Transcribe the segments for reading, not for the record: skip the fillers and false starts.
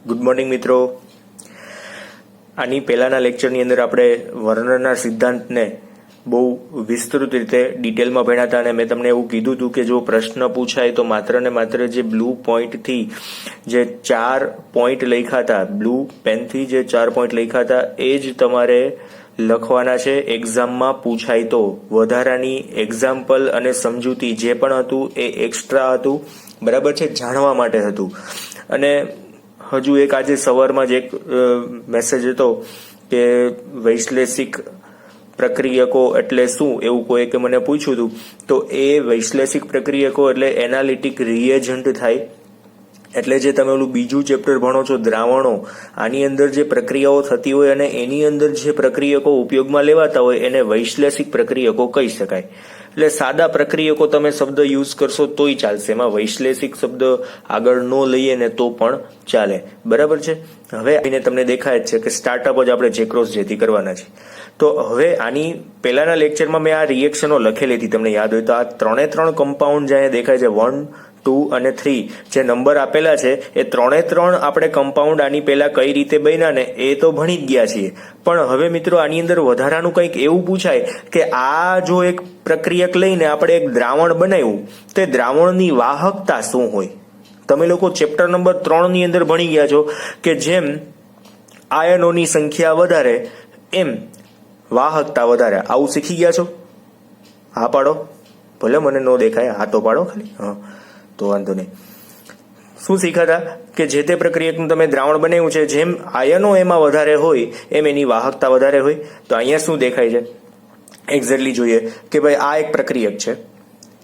Good morning મિત્રો. આની પહેલાના લેક્ચરની અંદર આપણે વર્ણનના સિદ્ધાંતને બહુ વિસ્તૃત રીતે ડિટેલમાં ભણ્યા હતા અને મેં તમને એવું કીધું હતું કે જો પ્રશ્ન પૂછાય તો માત્ર ને માત્ર જે બ્લુ પોઈન્ટથી જે 4 પોઈન્ટ લખ્યા હતા, બ્લુ પેનથી જે 4 પોઈન્ટ લખ્યા હતા એ જ તમારે લખવાના છે. એક્ઝામમાં પૂછાય તો વધારાની એક્ઝામ્પલ અને સમજૂતી જે પણ હતું એ એક્સ્ટ્રા હતું, બરાબર છે, જાણવા માટે હતું. અને હજુ એક આજે સવારમાં જ એક મેસેજ હતો કે વૈશ્લેષિક પ્રક્રિયકો એટલે શું એવું કોઈએ મને પૂછ્યું હતું. તો એ વૈશ્લેષિક પ્રક્રિયકો એટલે એનાલિટિક રિએજન્ટ થાય. એટલે જે તમે ઓલું બીજું ચેપ્ટર ભણો છો દ્રાવણો, આની અંદર જે પ્રક્રિયાઓ થતી હોય અને એની અંદર જે પ્રક્રિયકો ઉપયોગમાં લેવાતા હોય એને વૈશ્લેષિક પ્રક્રિયકો કહી શકાય. એટલે સાદા પ્રક્રિયકો તમે શબ્દ યુઝ કરશો તોય ચાલશે, એમાં વૈશ્લેષિક શબ્દ આગળ ન લઈએ ને તો પણ ચાલે, બરાબર છે. હવે આને તમને દેખાય જ છે કે સ્ટાર્ટઅપ જ આપણે જેક્રોસ જેથી કરવાના છે. તો હવે આની પહેલાના લેક્ચરમાં મેં આ રિએક્શનો લખેલી હતી, તમને યાદ હોય તો આ 3 કમ્પાઉન્ડ જ્યાં દેખાય છે 1, 2 અને 3 જે નંબર આપેલા છે એ 3 આપણે કમ્પાઉન્ડ આની પહેલા કઈ રીતે બન્યા ને એ તો ભણી જ ગયા છીએ. પણ હવે મિત્રો આની અંદર વધારાનું કંઈક એવું પૂછાય કે આ જો એક પ્રક્રિયક લઈને આપણે એક દ્રાવણ બનાવ્યું તો એ દ્રાવણની વાહકતા શું હોય. તમે લોકો ચેપ્ટર નંબર 3 ની અંદર ભણી ગયા છો કે જેમ આયનોની સંખ્યા વધારે એમ વાહકતા વધારે. આવું શીખી ગયા છો? હા પાડો, ભલે મને ન દેખાય, હા તો પાડો ખાલી. હા તો વાંધો નહીં. શું શીખાતા કે જે તે પ્રક્રિયકનું તમે દ્રાવણ બનાવ્યું છે જેમ આયનો એમાં વધારે હોય એમ એની વાહકતા વધારે હોય. તો અહીંયા શું દેખાય છે એક્ઝેક્ટલી જોઈએ કે ભાઈ આ એક પ્રક્રિયક છે,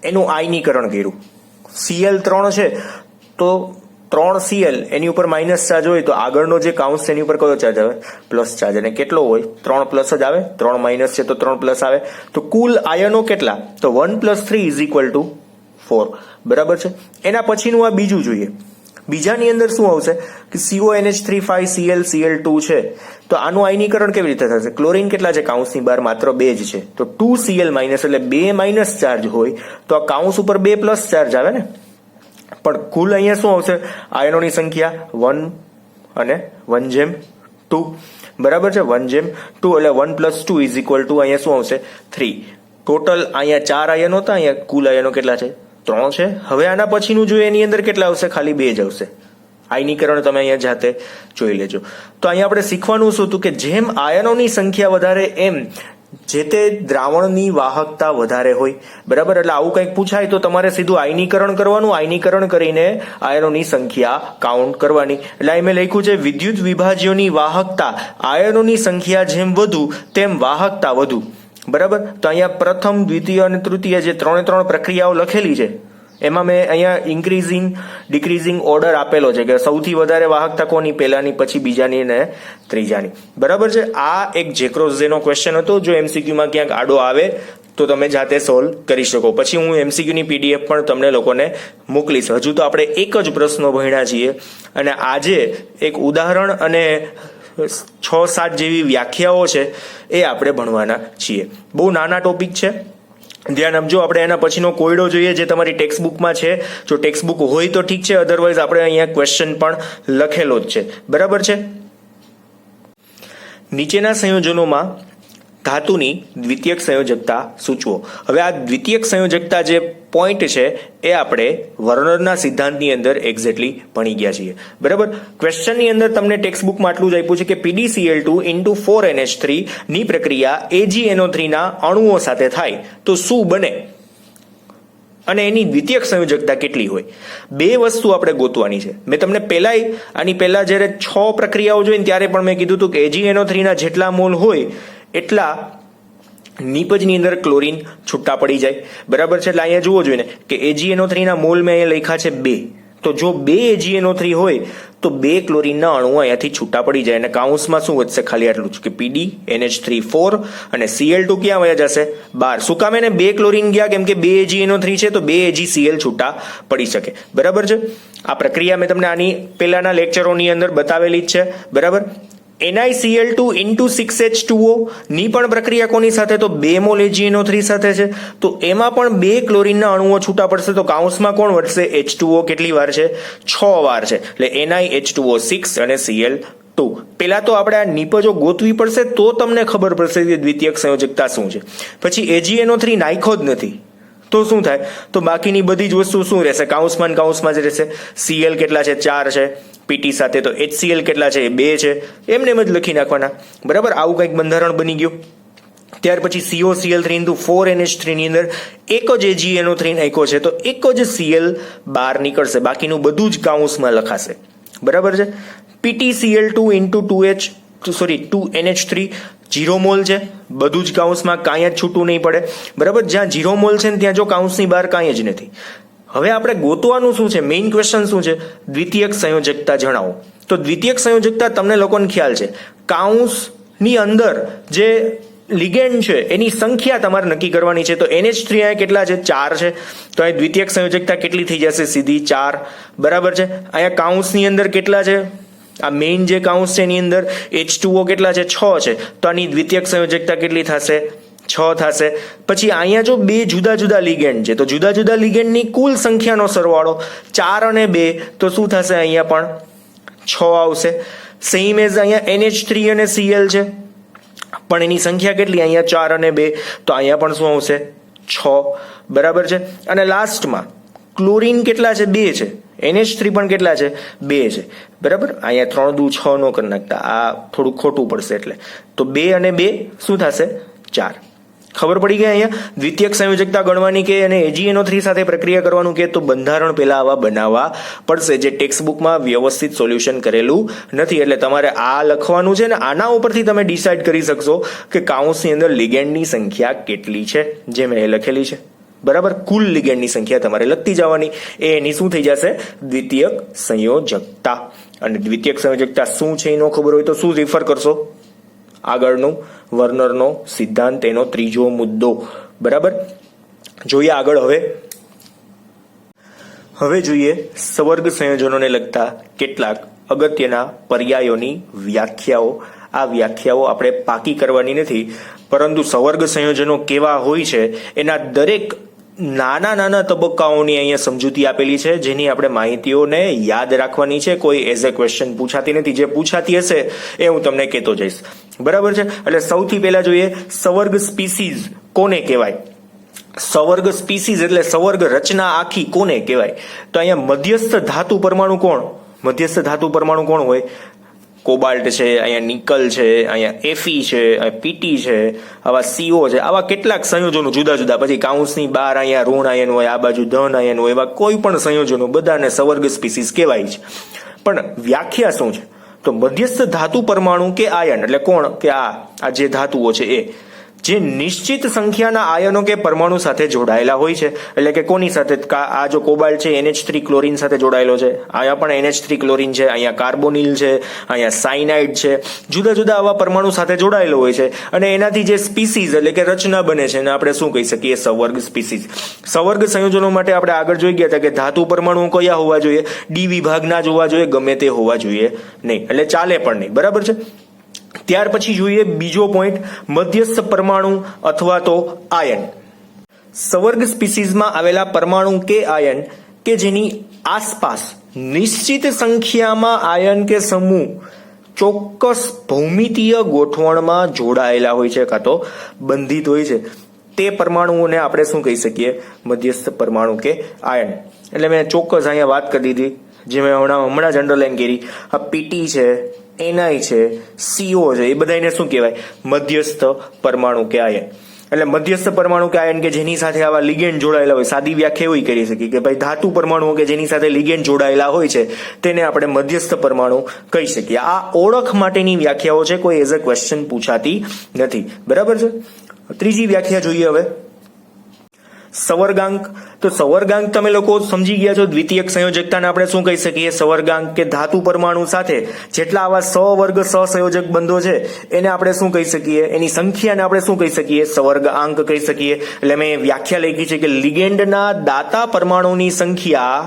એનું આયનીકરણ કર્યું. Cl3 છે તો 3Cl એની ઉપર માઇનસ ચાર્જ હોય તો આગળનો જે કાઉન્સ એની ઉપર કયો ચાર્જ આવે? Plus charge. અને કેટલો હોય? 3 પ્લસ જ આવે. 3 માઇનસ છે તો 3 પ્લસ આવે. તો કુલ આયનો કેટલા? તો 1 + 3 = 4, બરાબર છે. એના પછીનું આ બીજું જોઈએ. બીજાની અંદર શું આવશે કે CONH3 5Cl Cl2 છે. તો આનું આયનીકરણ કેવી રીતે થશે? ક્લોરીન કેટલા છે કાઉન્સની બહાર? માત્ર 2 જ છે. તો 2Cl- એટલે 2 માઇનસ ચાર્જ હોય તો આ કાઉન્સ ઉપર 2 પ્લસ ચાર્જ આવે ને. પણ કુલ અહીંયા શું આવશે? આયનોની સંખ્યા 1 અને 1/2, બરાબર છે. 1/2 એટલે 1 + 2 = અહીંયા શું આવશે? 3. ટોટલ અહીંયા 4 આયનો હતા, અહીંયા કુલ આયનો કેટલા છે? 3 છે. હવે આના પછીનું જોઈએ એની અંદર કેટલા આવશે? ખાલી 2 જ આવશે. આયનીકરણ તમે અહીંયા જાતે જોઈ લેજો. તો અહીંયા આપણે શીખવાનું શું હતું કે જેમ આયનોની સંખ્યા વધારે એમ જે તે દ્રાવણની વાહકતા વધારે હોય, બરાબર. એટલે આવું કંઈક પૂછાય તો તમારે સીધું આયનીકરણ કરવાનું, આયનીકરણ કરીને આયનોની સંખ્યા કાઉન્ટ કરવાની. એટલે અહીં મેં લખ્યું છે વિદ્યુત વિભાજ્યોની વાહકતા આયનોની સંખ્યા જેમ વધુ તેમ વાહકતા વધુ, બરાબર. તો અહીંયા પ્રથમ, દ્વિતીય અને તૃતીય જે 3 પ્રક્રિયાઓ લખેલી છે એમાં મેં અહીંયા ઇન્ક્રીઝિંગ ડિક્રીઝિંગ ઓર્ડર આપેલો છે કે સૌથી વધારે વાહકતા કોની? પહેલાની, પછી બીજાની ને ત્રીજાની, બરાબર છે. આ એક જેક્રોસ જેનો ક્વેશ્ચન હતો. જો MCQમાં ક્યાંક આડો આવે તો તમે જાતે સોલ્વ કરી શકો. પછી હું MCQ ની PDF પણ તમને લોકોને મોકલીશ. હજુ તો આપણે એક જ પ્રશ્નો ભણ્યા છીએ અને આજે એક ઉદાહરણ અને 6-7 જેવી વ્યાખ્યાઓ છે એ આપણે ભણવાના છીએ. બહુ નાના ટોપિક છે, ધ્યાન આપજો. આપણે એના પછીનો કોયડો જોઈએ જે તમારી ટેક્સ્ટ બુકમાં છે. જો ટેક્સ્ટ બુક હોય તો ઠીક છે, અધરવાઇઝ આપણે અહીંયા ક્વેશ્ચન પણ લખેલો જ છે, બરાબર છે. નીચેના સંયોજનોમાં ધાતુની દ્વિતીયક સંયોજકતા સૂચવો. હવે આ દ્વિતીયક સંયોજકતા જે પોઈન્ટ છે એ આપણે વર્નરના સિદ્ધાંતની અંદર એક્ઝેક્ટલી ભણી ગયા છીએ, બરાબર. ક્વેશ્ચનની અંદર તમને ટેક્સ્ટ બુકમાં આટલું જ આપ્યું છે કે PdCl2 × 4NH3 ની પ્રક્રિયા AgNO3 ના અણુઓ સાથે થાય તો શું બને અને એની દ્વિતીયક સંયોજકતા કેટલી હોય? 2 વસ્તુ આપણે ગોતવાની છે. મેં તમને આની પહેલા જ્યારે 6 પ્રક્રિયાઓ જોઈને ત્યારે પણ મેં કીધું હતું કે AgNO3 ના જેટલા મોલ હોય એટલા નિપજની અંદર ક્લોરીન છૂટા પડી જાય, બરાબર છે. એટલે અહીંયા જુઓ જોઈએ ને કે AgNO3 ના મોલ મેં અહીંયા લખ્યા છે 2. તો જો 2 AgNO3 હોય તો 2 ક્લોરીનના અણુઓ અહીંયાથી છૂટા પડી જાય અને કાઉન્સમાં શું વધશે? ખાલી આટલું જ કે PdNH3 4 અને Cl2 ક્યાં વયા જશે? 12. શું કામ? એને 2 ક્લોરીન ગયા કેમ કે 2 AgNO3 છે તો 2 AgCl છૂટા પડી શકે, બરાબર છે. આ પ્રક્રિયા મેં તમને આની પહેલાના લેક્ચરોની અંદર બતાવેલી જ છે, બરાબર. NiCl2 ઇન્ટુ 6H2O ની પણ પ્રક્રિયા કોની સાથે? તો 2 મોલ AgNO3 સાથે છે. તો એમાં પણ 2 ક્લોરીનના અણુઓ છૂટા પડશે. તો કાઉન્સમાં કોણ વધશે? H2O કેટલી વાર છે? 6 વાર છે. એટલે NiH2O6 અને Cl2. પેલા તો આપણે આ નિપજો ગોતવી પડશે તો તમને ખબર પડશે કે દ્વિતીયક સંયોજકતા શું છે. પછી AgNO3 નાખ્યો જ નથી તો શું થાય? તો બાકીની બધી જ વસ્તુ શું રહેશે? કાઉન્સમાં જ રહેશે. Cl કેટલા છે? 4 છે. પીટી સાથે તો HCl કેટલા છે? 2 છે. એમને એમ જ લખી નાખવાના. બરાબર, આવું કંઈક બંધારણ બની ગયું. ત્યાર પછી COCl3 into 4NH3 ની અંદર એક જ AgNO3 નાખ્યો છે તો એક જ Cl બહાર નીકળશે. બાકીનું બધું જ કાઉન્સમાં લખાશે. બરાબર છે. PtCl2 into 2NH3 0 મોલ છે. બધું જ કાઉન્સમાં, કાંઈ જ છૂટું નહીં પડે. બરાબર, જ્યાં 0 મોલ છે ને ત્યાં જો કાઉન્સની બહાર કાંઈ જ નથી. હવે આપણે ગોતવાનું શું છે? મેઇન ક્વેશ્ચન શું છે? દ્વિતીયક સંયોજકતા જણાવો. તો દ્વિતીયક સંયોજકતા તમને લોકોને ખ્યાલ છે, કાઉન્સની અંદર જે લિગેન્ડ છે એની સંખ્યા તમારે નક્કી કરવાની છે. તો NH3 અહીંયા કેટલા છે? 4 છે. તો અહીં દ્વિતીયક સંયોજકતા કેટલી થઈ જશે? સીધી 4. બરાબર છે. અહીંયા કાઉન્સની અંદર કેટલા છે? આ મેઇન જે કાઉન્સ છે એની અંદર H2O કેટલા છે? 6 છે. તો આની દ્વિતીયક સંયોજકતા કેટલી થશે? 6 થશે. પછી અહીંયા જો 2 જુદા જુદા લિગેન્ડ છે તો જુદા જુદા લિગેન્ડની કુલ સંખ્યાનો સરવાળો 4 અને 2 તો શું થશે? અહીંયા પણ 6 આવશે. સેમ એઝ અહીંયા NH3 અને Cl છે પણ એની સંખ્યા કેટલી? અહીંયા 4 અને 2 તો અહીંયા પણ શું આવશે? 6. બરાબર છે. અને લાસ્ટમાં ક્લોરીન કેટલા છે? 2 છે. NH3 પણ કેટલા છે? 2 છે. બરાબર, અહીંયા 3 દુ 6 નો કરી નાખતા, આ થોડું ખોટું પડશે એટલે. તો 2 અને 2 શું થશે? 4. ખબર પડી ગઈ. અહીંયા દ્વિતીયક સંયોજકતા ગણવાની કે અને AgNO3 સાથે પ્રક્રિયા કરવાનું કે તો બંધારણ પહેલા આવા બનાવવા પડશે જે ટેક્સ્ટ બુકમાં વ્યવસ્થિત સોલ્યુશન કરેલું નથી. એટલે તમારે આ લખવાનું છે ને આના ઉપરથી તમે ડિસાઇડ કરી શકશો કે કાઉન્સની અંદર લિગેન્ડની સંખ્યા કેટલી છે જે મેં લખેલી છે. બરાબર, કુલ લિગેન્ડની સંખ્યા તમારે લખતી જવાની. એની શું થઈ જશે? દ્વિતીયક સંયોજકતા. અને દ્વિતીયક સંયોજકતા શું છે એ ન ખબર હોય તો શું રિફર કરશો? આગળનું વર્નરનો સિદ્ધાંત, એનો 3જો મુદ્દો. બરાબર, જોઈએ આગળ. હવે જોઈએ સવર્ગ સંયોજનોને લગતા કેટલાક અગત્યના પર્યાયોની વ્યાખ્યાઓ. આ વ્યાખ્યાઓ આપણે પાકી કરવાની નથી, પરંતુ સવર્ગ સંયોજનો કેવા હોય છે એના દરેક નાના નાના તબક્કાઓની અહીંયા સમજૂતી આપેલી છે જેની આપણે માહિતીઓને યાદ રાખવાની છે. કોઈ એઝ એ ક્વેશ્ચન પૂછાતી નથી. જે પૂછાતી હશે એ હું તમને કહેતો જઈશ. બરાબર છે. એટલે સૌથી પહેલા જોઈએ સવર્ગ સ્પીસીઝ કોને કહેવાય. સવર્ગ સ્પીસીઝ એટલે સવર્ગ રચના આખી કોને કહેવાય. તો અહીંયા મધ્યસ્થ ધાતુ પરમાણુ કોણ? મધ્યસ્થ ધાતુ પરમાણુ કોણ હોય? કોબાલ્ટ છે, અહીંયા નિકલ છે, અહીંયા Fe છે, પીટી છે, આવા CO છે. આવા કેટલાક સંયોજનો જુદા જુદા. પછી કાઉન્સની બહાર અહીંયા ઋણ આયન હોય, આ બાજુ ધન આયન હોય, એવા કોઈ પણ સંયોજનો બધાને સવર્ગ સ્પીસીઝ કહેવાય છે. પણ વ્યાખ્યા શું છે? તો મધ્યસ્થ ધાતુ પરમાણુ કે આયન એટલે કોણ? કે આ જે ધાતુઓ છે એ જે નિશ્ચિત સંખ્યાના આયનો કે પરમાણુ સાથે જોડાયેલા હોય છે. એટલે કે કોની સાથે? આ જો કોબાલ્ટ છે NH3 ક્લોરીન સાથે જોડાયેલો છે, અહીંયા પણ NH3 ક્લોરીન છે, અહીંયા કાર્બોનિલ છે, અહીંયા સાયનાઇડ છે. જુદા જુદા આવા પરમાણુ સાથે જોડાયેલો હોય છે અને એનાથી જે સ્પીસીઝ એટલે કે રચના બને છે એને આપણે શું કહી શકીએ? સવર્ગ સ્પીસીઝ. સવર્ગ સંયોજનો માટે આપણે આગળ જોઈ ગયા હતા કે ધાતુ પરમાણુ કયા હોવા જોઈએ? ડી વિભાગના જ હોવા જોઈએ, ગમે તે હોવા જોઈએ નહીં, એટલે ચાલે પણ નહીં. બરાબર છે. ત્યાર પછી જોઈએ બીજો પોઈન્ટ, મધ્યસ્થ પરમાણુ અથવા તો આયન. સવર્ગ સ્પીસીઝમાં આવેલા પરમાણુ કે આયન કે જેની આસપાસ નિશ્ચિત સંખ્યામાં આયન કે સમૂહ ચોક્કસ ભૌમિતીય ગોઠવણમાં જોડાયેલા હોય છે કાં તો બંધિત હોય છે, તે પરમાણુઓને આપણે શું કહી શકીએ? મધ્યસ્થ પરમાણુ કે આયન. એટલે મેં ચોક્કસ અહીંયા વાત કરી દીધી, જે મેં હમણાં જ અંડરલાઈન કરી. આ પીટી છે, Ni છે, CO છે, એ બધાને શું કહેવાય? મધ્યસ્થ પરમાણુ કે આયન. એટલે મધ્યસ્થ પરમાણુ કે આયન કે જેની સાથે આવા લિગેન્ડ જોડાયેલા હોય. સાદી વ્યાખ્યા એવી કરી શકીએ કે ભાઈ ધાતુ પરમાણુઓ કે જેની સાથે લિગેન્ડ જોડાયેલા હોય છે તેને આપણે મધ્યસ્થ પરમાણુ કહી શકીએ. આ ઓળખ માટેની વ્યાખ્યાઓ છે, કોઈ એઝ અ ક્વેશ્ચન પૂછાતી નથી. બરાબર છે. ત્રીજી વ્યાખ્યા જોઈએ હવે, સવર્ગાંક. તો સવર્ગાંક તમે લોકો સમજી ગયા છો. દ્વિતીયક સંયોજકતાને આપણે શું કહી શકીએ? સવર્ગાંક કે ધાતુ પરમાણુ સાથે જેટલા આવા સવર્ગ સહસંયોજક બંધો છે એને આપણે શું કહી શકીએ? એની સંખ્યાને આપણે શું કહી શકીએ? સવર્ગાંક કહી શકીએ. એટલે મેં વ્યાખ્યા લખી છે કે લિગેન્ડના દાતા પરમાણુની સંખ્યા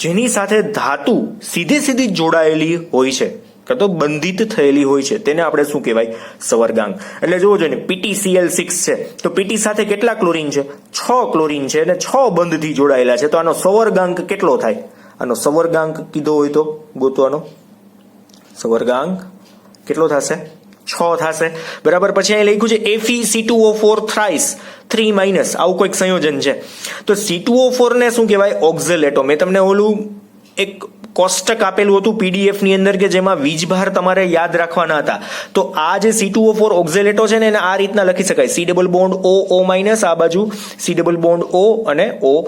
જેની સાથે ધાતુ સીધી જોડાયેલી હોય છે. કાં તો બંધિત થયેલી હોય છે તેને આપણે શું કહેવાય? સવર્ગાંક. એટલે જોવો જોઈએ ને, PTCl6 છે તો PT સાથે કેટલા ક્લોરીન છે? 6 ક્લોરીન છે અને 6 બંધથી જોડાયેલા છે. તો આનો સવર્ગાંક કેટલો થાય? આનો સવર્ગાંક કીધો હોય તો ગોતવાનો સવર્ગાંક કેટલો થશે? 6 થશે. બરાબર. પછી અહીં લખ્યું છે FeC2O4 થ્રાઇસ 3- આવું કોઈક સંયોજન છે. તો C2O4 ને શું કહેવાય? ઓક્ઝેલેટો. મેં તમને ઓલું એક કોષ્ટક આપેલું હતું PDF ની અંદર કે જેમાં વીજભાર તમારે યાદ રાખવાના હતા. તો આ જે C2O4 ઓક્ઝેલેટો છે ને એને આ રીતના લખી શકાય: C ડબલ બોન્ડ O આ બાજુ C ડબલ બોન્ડ O અને O-.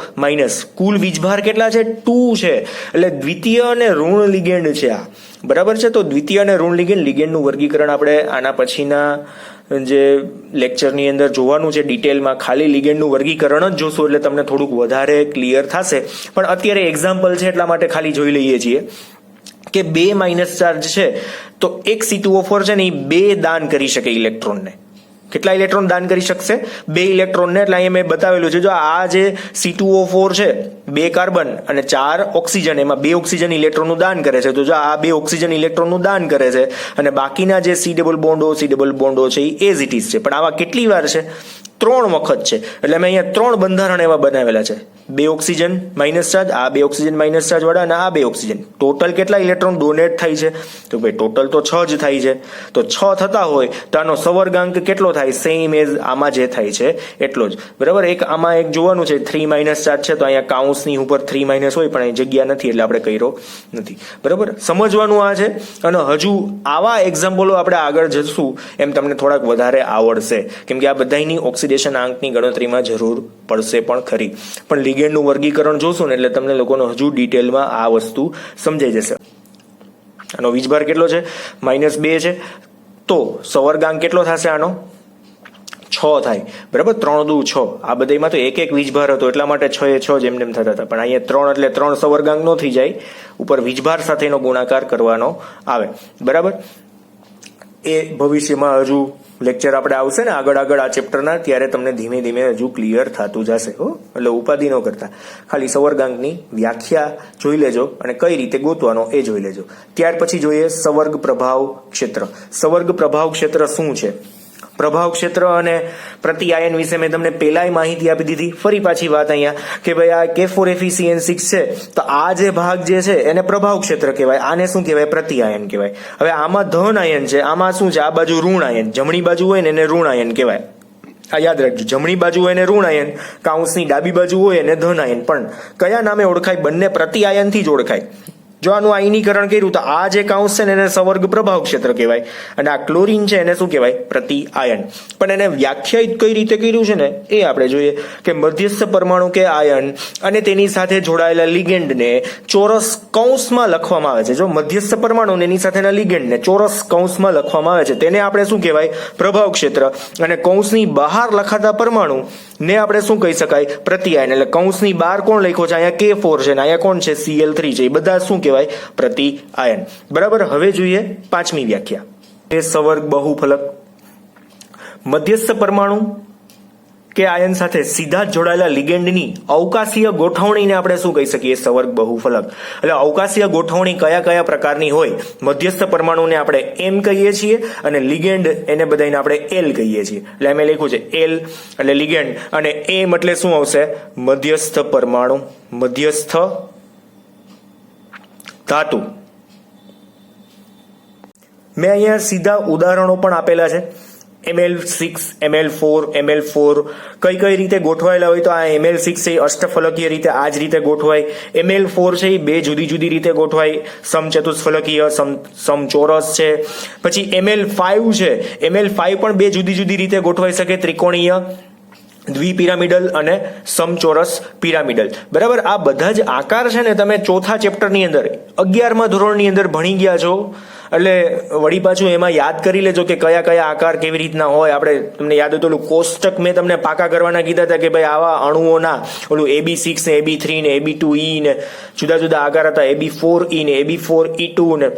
કુલ વીજભાર કેટલા છે? 2 છે. એટલે દ્વિતીય અને ઋણ લિગેન્ડ છે આ. બરાબર છે. તો દ્વિતીય અને ઋણ લિગેન્ડનું વર્ગીકરણ આપણે આના પછીના જે લેક્ચરની અંદર જોવાનું છે ડિટેલમાં. ખાલી લિગેન્ડનું વર્ગીકરણ જ જોશું એટલે તમને થોડુંક વધારે ક્લિયર થશે. પણ અત્યારે એક્ઝામ્પલ છે એટલા માટે ખાલી જોઈ લઈએ છીએ કે 2- ચાર્જ છે તો એક C2O4 છે ને એ 2 દાન કરી શકે ઇલેક્ટ્રોનને. કેટલા ઇલેક્ટ્રોન દાન કરી શકશે? 2 ઇલેક્ટ્રોનને. એટલે અહીંયા મેં બતાવેલું છે. જો આ જે C2O4 છે 2 કાર્બન અને 4 ઓક્સિજન, એમાં 2 ઓક્સિજન ઇલેક્ટ્રોનનું દાન કરે છે. તો જો આ 2 ઓક્સિજન ઇલેક્ટ્રોનનું દાન કરે છે અને બાકીના જે C ડબલ બોન્ડ O છે એ એઝ ઇટ ઇઝ છે. પણ આવા કેટલી વાર છે? 3 વખત છે. એટલે મેં અહીંયા 3 બંધારણ એવા બનાવેલા છે. 2 ઓક્સિજન માઇનસ ચાર્જ, આ 2 ઓક્સિજન માઇનસ ચાર્જ વાળા અને આ 2 ઓક્સિજન. ટોટલ કેટલા ઇલેક્ટ્રોન ડોનેટ થાય છે? તો ભાઈ ટોટલ તો 6 જ થાય છે. તો 6 થતા હોય તો આનો સવર્ગાંક કેટલો થાય? સેમ એઝ આમાં જે થાય છે એટલો જ. બરાબર. એક આમાં એક જોવાનું છે 3- ચાર્જ છે તો અહીંયા કાઉન્સની ઉપર 3- હોય પણ અહીં જગ્યા નથી એટલે આપણે કર્યો નથી. બરાબર. સમજવાનું આ છે. અને હજુ આવા એક્ઝામ્પલો આપણે આગળ જશું એમ તમને થોડાક વધારે આવડશે, કેમ કે આ બધાની ઓક્સિડેશન આંકની ગણતરીમાં જરૂર પડશે પણ ખરી. પણ લિગેન્ડનું વર્ગીકરણ જોશું ને એટલે તમને લોકોને હજુ ડિટેલમાં આ વસ્તુ સમજાઈ જશે. આનો વીજભાર કેટલો છે? -2 છે. તો સવર્ગાંક કેટલો થશે આનો? 6 થાય. બરાબર. 3 દુ 6. આ બધામાં તો એક વીજભાર હતો એટલા માટે 6 એ 6 જેમ થતા હતા. પણ અહીંયા 3 એટલે 3 સવર્ગાંક નો થઈ જાય, ઉપર વીજભાર સાથેનો ગુણાકાર કરવાનો આવે. બરાબર. એ ભવિષ્યમાં હજુ લેક્ચર આપણે આવશે ને આગળ આ ચેપ્ટરના, ત્યારે તમને ધીમે ધીમે હજુ ક્લિયર થતું જશે. એટલે ઉપાધિ ન કરતા, ખાલી સવર્ગાંકની વ્યાખ્યા જોઈ લેજો અને કઈ રીતે ગોતવાનો એ જોઈ લેજો. ત્યાર પછી જોઈએ સવર્ગ પ્રભાવ ક્ષેત્ર. સવર્ગ પ્રભાવ ક્ષેત્ર શું છે? પ્રભાવ ક્ષેત્ર અને પ્રતિ આયન વિશે મેં તમને પહેલાય માહિતી આપી દીધી. ફરી પાછી વાત અહીંયા કે ભાઈ આ K4FeCN6 છે તો આ જે ભાગ જે છે એને પ્રભાવ ક્ષેત્ર કહેવાય. આને શું કહેવાય? પ્રતિ આયન કહેવાય. હવે આમાં ધન આયન છે, આમાં શું છે? આ બાજુ ઋણ આયન. જમણી બાજુ હોય ને એને ઋણ આયન કહેવાય. આ યાદ રાખજો. જમણી બાજુ હોય એને ઋણ આયન, કાઉન્સની ડાબી બાજુ હોય એને ધન આયન. પણ કયા નામે ઓળખાય? બંને પ્રતિ આયનથી જ ઓળખાય. જો આનું આયનીકરણ કર્યું તો આ જે કાઉન્સ છે ને એને સવર્ગ પ્રભાવ ક્ષેત્ર કહેવાય અને આ ક્લોરીન છે એને શું કહેવાય? પ્રતિ આયન. પણ એને વ્યાખ્યાયિત કઈ રીતે કર્યું છે ને એ આપણે જોઈએ કે મધ્યસ્થ પરમાણુ કે આયન અને તેની સાથે જોડાયેલા લિગેન્ડને ચોરસ કૌંસમાં લખવામાં આવે છે. જો મધ્યસ્થ પરમાણુ એની સાથેના લિગેન્ડને ચોરસ કૌંસમાં લખવામાં આવે છે તેને આપણે શું કહેવાય? પ્રભાવ ક્ષેત્ર. અને કૌંસની બહાર લખાતા પરમાણુ ને આપણે શું કહી શકાય? પ્રતિ આયન. એટલે કૌંસની બહાર કોણ લખ્યો છે? અહીંયા K4 છે ને અહીંયા કોણ છે? Cl3 છે. એ બધા શું કહેવાય? પ્રતિ આયન. બરાબર. હવે જોઈએ 5મી વ્યાખ્યા. એ સવર્ગ બહુફલક. મધ્યસ્થ પરમાણુ કે આયન સાથે સીધા જ જોડાયેલા લિગેન્ડની અવકાશીય ગોઠવણીને આપણે શું કહી શકીએ? સવર્ગ બહુફલક. એટલે અવકાશીય ગોઠવણી કયા પ્રકારની હોય? મધ્યસ્થ પરમાણુને આપણે M કહીએ છીએ અને લિગેન્ડ એને બધાને આપણે L કહીએ છીએ. એટલે એમ લખ્યું છે L એટલે લિગેન્ડ અને M એટલે શું આવશે? મધ્યસ્થ પરમાણુ, મધ્યસ્થ ધાતુ. મેં અહીંયા સીધા ઉદાહરણો પણ આપેલા છે. Ml6, Ml4 કઈ રીતે ગોઠવાયેલા હોય તો આ Ml6 છે અષ્ટફલકીય રીતે આ જ રીતે ગોઠવાય. Ml4 છે એ 2 જુદી રીતે ગોઠવાય, સમચતુષ્ફલકીય, સમચોરસ છે. પછી Ml5 છે, Ml5 પણ 2 જુદી રીતે ગોઠવાઈ શકે, ત્રિકોણીય, દ્વિપિરામિડલ અને સમચોરસ પિરામિડલ. બરાબર. આ બધા જ આકાર છે ને તમે ચોથા ચેપ્ટરની અંદર 11મા ધોરણની અંદર ભણી ગયા છો. એટલે વળી પાછું એમાં યાદ કરી લેજો કે કયા આકાર કેવી રીતના હોય. આપણે તમને યાદ હતું ઓલું કોષ્ટક મેં તમને પાકા કરવાના કીધા હતા કે ભાઈ આવા અણુઓના ઓલું AB6 ને AB3 ને AB2E ને જુદા આકાર હતા, AB4E ને AB4E2 ને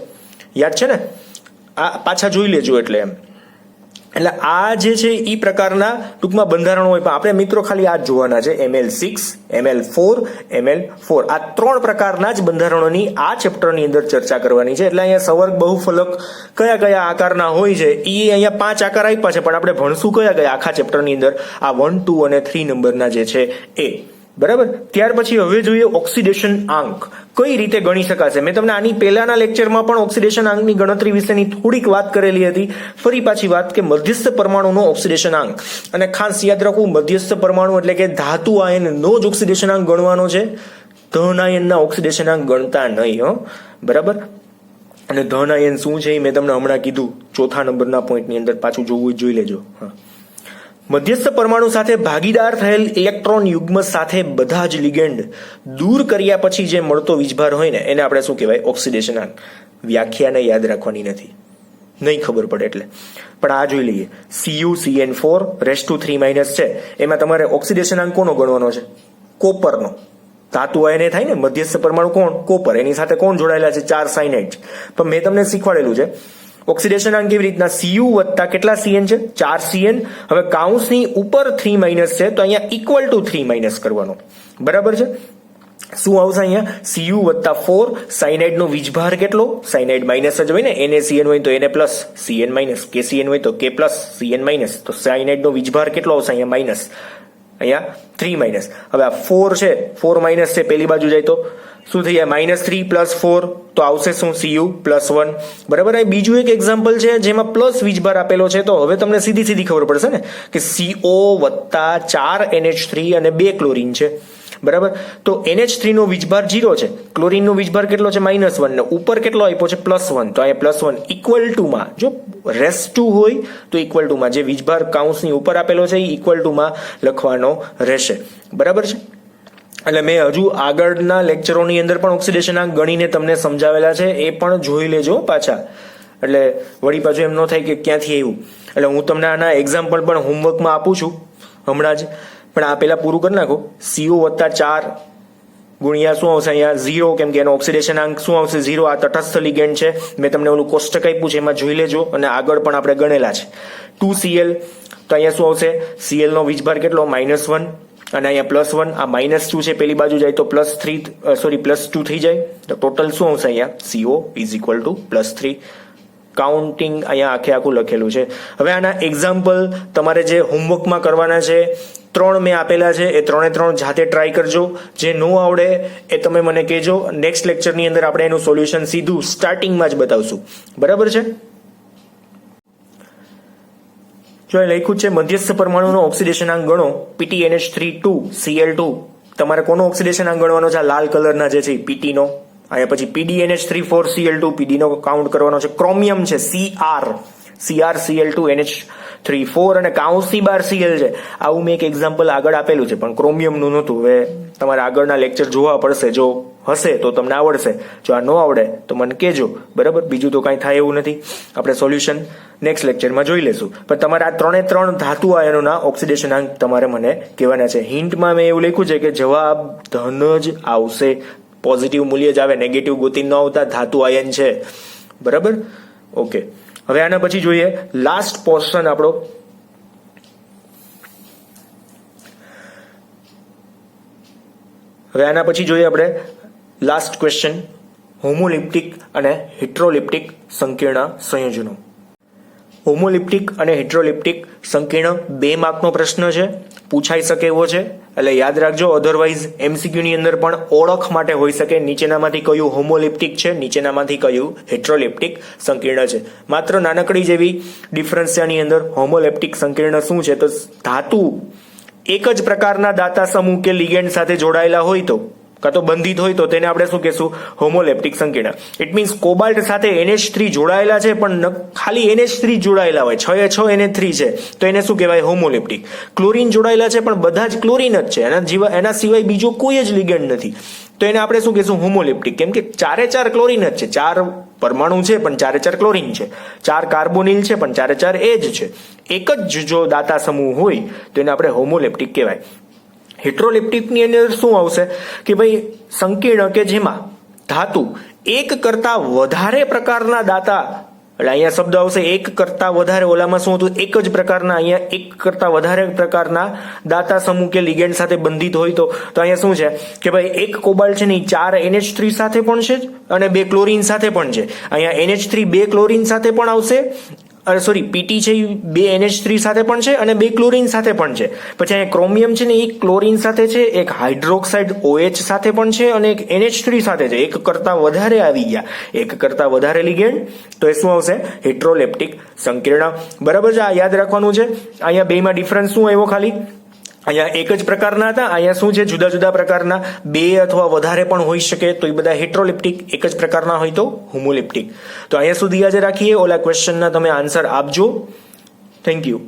યાદ છે ને? આ પાછા જોઈ લેજો. એટલે એમ એટલે આ જે છે એ પ્રકારના ટૂંકમાં બંધારણો હોય, પણ આપણે મિત્રો ખાલી આ જ જોવાના છે, ML6, ML4, ML4 આ 3 પ્રકારના જ બંધારણોની આ ચેપ્ટરની અંદર ચર્ચા કરવાની છે. એટલે અહીંયા સવર્ગ બહુફલક કયા કયા આકારના હોય છે એ અહીંયા 5 આકાર આપ્યા છે, પણ આપણે ભણશું કયા કયા આખા ચેપ્ટરની અંદર આ 1, 2 અને 3 નંબરના જે છે એ. બરાબર. ત્યાર પછી હવે જોઈએ ઓક્સિડેશન આંક કઈ રીતે ગણી શકાશે. મેં તમને આની પહેલાના લેક્ચરમાં પણ ઓક્સિડેશન આંકની ગણતરી વિશેની થોડીક વાત કરેલી હતી. ફરી પાછી વાત કે મધ્યસ્થ પરમાણુનો ઓક્સિડેશન આંક, અને ખાસ યાદ રાખવું મધ્યસ્થ પરમાણુ એટલે કે ધાતુ આયનનો જ ઓક્સિડેશન આંક ગણવાનો છે, ધન આયનના ઓક્સિડેશન આંક ગણતા નહીં હો. બરાબર. અને ધન આયન શું છે એ મેં તમને હમણાં કીધું, ચોથા નંબરના પોઈન્ટની અંદર પાછું જોવું જોઈ લેજો. હા. મધ્યસ્થ પરમાણુ સાથે ભાગીદાર થયેલ ઇલેક્ટ્રોન યુગ્મ સાથે બધા જ લિગેન્ડ દૂર કર્યા પછી જે મળતો વીજભાર હોય ને એને આપણે શું કહેવાય, ઓક્સિડેશન આંક. વ્યાખ્યાને યાદ રાખવાની નથી, નહીં ખબર પડે એટલે. પણ આ જોઈ લઈએ, CuCN4 છે, એમાં તમારે ઓક્સિડેશન આંક કોનો ગણવાનો છે, કોપરનો. ધાતુ આયન થાય ને, મધ્યસ્થ પરમાણુ કોણ, કોપર, એની સાથે કોણ જોડાયેલા છે, 4 સાયનાઇડ. પણ મેં તમને શીખવાડેલું છે ઓક્સિડેશન આંક કેવી રીતના, Cu વત્તા કેટલા Cn છે, 4 Cn. હવે કાઉન્સની ઉપર 3 છે તો અહીંયા ઇક્વલ ટુ 3 કરવાનો. બરાબર છે. શું આવશે અહીંયા, Cu વત્તા 4, સાયનાઇડ નો વીજભાર કેટલો, સાયનાઇડ માઇનસ જ હોય ને, NaCN હોય તો Na plus, Cn minus, KCN હોય તો K પ્લસ, Cn માઇનસ, તો સાયનાઇડ નો વીજભાર કેટલો આવશે અહીંયા માઇનસ, અહીંયા 3 હવે આ 4 છે, 4 માઇનસ છે, પેલી બાજુ જાય તો શું થઈ જાય, -3 + 4 તો આવશે શું, Cu +1. બરાબર. આ બીજું એક એક્ઝામ્પલ છે જેમાં પ્લસ વીજભાર આપેલો છે, તો હવે તમને સીધી ખબર પડશે ને કે CO વત્તા 4 NH3 અને 2 ક્લોરીન છે. બરાબર. તો NH3 નો વીજભાર 0 છે, ક્લોરીન નો વીજભાર કેટલો છે, -1, ને ઉપર કેટલો આપ્યો છે, +1. તો અહીંયા +1 ઇક્વલ ટુ માં, જો રેસ 2 હોય તો ઇક્વલ ટુ માં, જે વીજભાર કાઉન્સની ઉપર આપેલો છે એ ઇક્વલ ટુ માં લખવાનો રહેશે. બરાબર છે. એટલે મેં હજુ આગળના લેક્ચરોની અંદર પણ ઓક્સિડેશન આંક ગણીને તમને સમજાવેલા છે, એ પણ જોઈ લેજો પાછા, એટલે વળી પાછું એમ ન થાય કે ક્યાંથી આવ્યું. એટલે હું તમને આના એક્ઝામ્પલ પણ હોમવર્કમાં આપું છું હમણાં જ, પણ આ પેલા પૂરું કરી નાખો. CO વત્તા 4 ગુણ્યા શું આવશે અહીંયા 0, કેમ કે એનો ઓક્સિડેશન આંક શું આવશે, 0. આ તટસ્થ લિગેન્ડ છે, મેં તમને ઓલું કોષ્ટક આપ્યું છે એમાં જોઈ લેજો, અને આગળ પણ આપણે ગણેલા છે. 2Cl તો અહીંયા શું આવશે, Cl નો વીજભાર કેટલો, -1, અને અહીંયા +1, આ -2 છે, પેલી બાજુ જાય તો +2 થઈ જાય, તો ટોટલ શું આવશે અહીંયા, CO = +3. કાઉન્ટિંગ અહીંયા આખું લખેલું છે. હવે આના એક્ઝામ્પલ તમારે જે હોમવર્કમાં કરવાના છે 3 મેં આપેલા છે, એ 3 જાતે ટ્રાય કરજો. જે ન આવડે એ તમે મને કહેજો, નેક્સ્ટ લેક્ચરની અંદર આપણે એનું સોલ્યુશન સીધું સ્ટાર્ટિંગમાં જ બતાવશું. બરાબર છે. જો એ લખ્યું છે મધ્યસ્થ પરમાણુનો ઓક્સિડેશન આંક ગણો, PtNH3 Cl2. તમારે કોનો ઓક્સિડેશન આંક ગણવાનો છે, લાલ કલરના જે છે PT નો. અહીંયા પછી PdNH3 PD નો કાઉન્ટ કરવાનો છે. ક્રોમિયમ છે CrCl2NH3 અને કાઉન્સની બહાર Cl છે. આવું મેં એક એક્ઝામ્પલ આગળ આપેલું છે, પણ ક્રોમિયમનું નહોતું. હવે તમારે આગળના લેક્ચર જોવા પડશે, જો હશે તો તમને આવડશે, જો આ ન આવડે તો મને કહેજો. બરાબર. બીજું તો કાંઈ થાય એવું નથી, આપણે સોલ્યુશન નેક્સ્ટ લેક્ચરમાં જોઈ લેશું. પણ તમારે આ 3 ધાતુ આયનોના ઓક્સિડેશન આંક તમારે મને કહેવાના છે. હિન્ટમાં મેં એવું લખ્યું છે કે જવાબ ધન જ આવશે, પોઝિટિવ મૂલ્ય જ આવે, નેગેટિવ ગોતી ન આવતા, ધાતુ આયન છે. બરાબર. ઓકે. હવે આના પછી જોઈએ લાસ્ટ પોર્શન આપણો. હવે આના પછી જોઈએ આપણે લાસ્ટ ક્વેશ્ચન, હોમોલિપ્ટિક અને હિટ્રોલિપ્ટિક સંકીર્ણ સંયોજનો. હોમોલિપ્ટિક અને હિટ્રોલિપ્ટિક સંકીર્ણ 2 માર્કનો પ્રશ્ન છે, પૂછાઈ શકે એવો છે, એટલે યાદ રાખજો. અધરવાઇઝ MCQ ની અંદર પણ ઓળખ માટે હોઈ શકે, નીચેનામાંથી કયું હોમોલિપ્ટિક છે, નીચેનામાંથી કયું હિટ્રોલિપ્ટિક સંકીર્ણ છે. માત્ર નાનકડી જેવી ડિફરન્સ છે આની અંદર. હોમોલિપ્ટિક સંકીર્ણ શું છે, તો ધાતુ એક જ પ્રકારના દાતા સમૂહ કે લિગેન્ડ સાથે જોડાયેલા હોય તો, કાં તો બંધિત હોય તો તેને આપણે શું કહેશું, હોમોલેપ્ટિક સંકીર્ણ. ઇટ મીન્સ કોબાલ્ટ સાથે NH3 જોડાયેલા છે, પણ ખાલી NH3 જોડાયેલા હોય, 6 NH3 છે, તો એને શું કહેવાય, હોમોલેપ્ટિક. ક્લોરીન જોડાયેલા છે, પણ બધા જ ક્લોરીન જ છે, એના સિવાય બીજો કોઈ જ લિગેન્ડ નથી, તો એને આપણે શું કહેશું, હોમોલેપ્ટિક. કેમ કે 4 ક્લોરીન જ છે, 4 પરમાણુ છે પણ 4 ક્લોરીન છે, 4 કાર્બોનિલ છે પણ 4 એ જ છે. એક જ જો દાતા સમૂહ હોય તો એને આપણે હોમોલેપ્ટિક કહેવાય. હિટ્રોલિપ્ટિકની અંદર શું આવશે કે ભાઈ સંકીર્ણ કે જેમાં ધાતુ એક કરતા વધારે પ્રકારના દાતા એટલે અહીંયા શબ્દ આવશે એક કરતા વધારે. ઓલામાં શું હતું? એક જ પ્રકારના. અહીંયા એક કરતા વધારે પ્રકારના દાતા સમૂહ કે લિગેન્ડ સાથે બંધિત હોય તો અહીંયા શું છે કે ભાઈ એક કોબાલ્ટ છે ને એ 4 NH3 સાથે પણ છે અને 2 ક્લોરીન સાથે પણ છે. અહીંયા NH3 2 ક્લોરીન સાથે પણ આવશે, સોરી પીટી છે એ 2 NH3 સાથે પણ છે અને 2 ક્લોરીન સાથે પણ છે. પછી અહીંયા ક્રોમિયમ છે ને એ ક્લોરીન સાથે છે, એક હાઇડ્રોક્સાઇડ OH સાથે પણ છે અને એક NH3 સાથે છે. એક કરતા વધારે આવી ગયા, એક કરતા વધારે લિગેન્ડ, તો એ શું આવશે? હેટ્રોલેપ્ટિક સંકીર્ણ. બરાબર છે, આ યાદ રાખવાનું છે. અહીંયા બેમાં ડિફરન્સ શું આવ્યો? ખાલી અહીંયા એક જ પ્રકારના હતા, અહીંયા શું છે? જુદા જુદા પ્રકારના 2 અથવા વધારે પણ હોઈ શકે, તો એ બધા હેટ્રોલેપ્ટિક. એક જ પ્રકારના હોય તો હોમોલેપ્ટિક. તો અહીંયા સુધી આજે રાખીએ. ઓલા ક્વેશ્ચનના તમે આન્સર આપજો. Thank you.